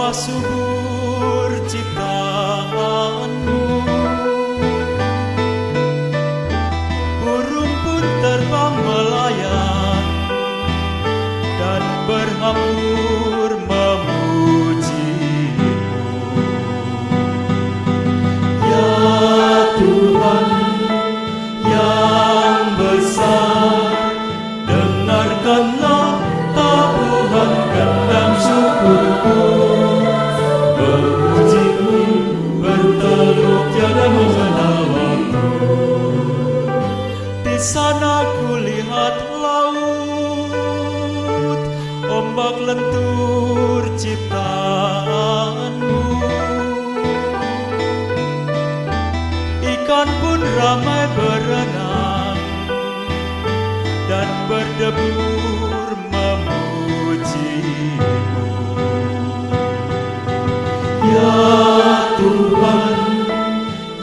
betapa subur ciptaanmu. Burung pun terbang melayang dan berhamur memujimu. Ya Tuhan yang besar, dengarkanlah tabuhan gendang syukurku. Memujimu berteluk tiada mengenal waktu. Di sana kulihat laut, ombak lentur ciptaanmu. Ikan pun ramai berenang dan berdebur memujimu. Ya Tuhan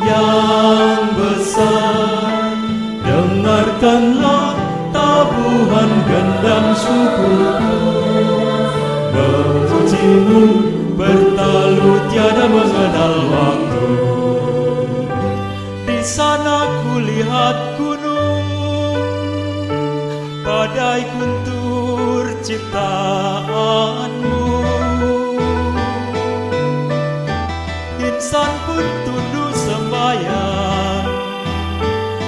yang besar, dengarkanlah tabuhan gendang syukurku. Memujimu bertalu tiada mengenal waktu. Di sana kulihat gunung, badai guntur ciptaanmu. Insan pun tunduk sembahyang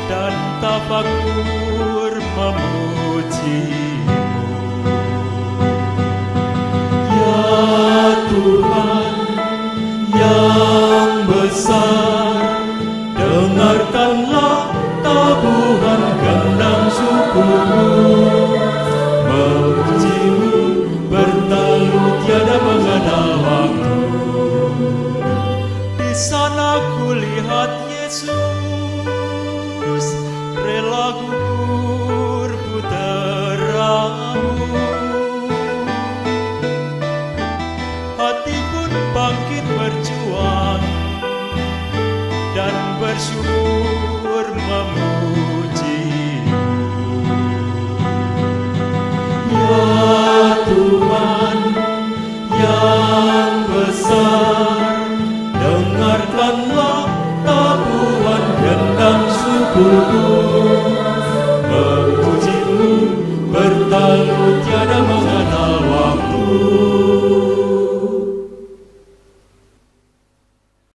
dan tafakur memujimu. Ya Tuhan yang besar, dengarkanlah tabuhan gendang syukurku. Memujimu bertalu tiada mengenal waktu. Di sana kulihat Yesus, rela gugur puteramu. Hati pun bangkit berjuang dan bersyukur memujimu. Ya Tuhan yang besar, dengarkanlah tabuhan gendang syukurku. Memujimu bertalu tiada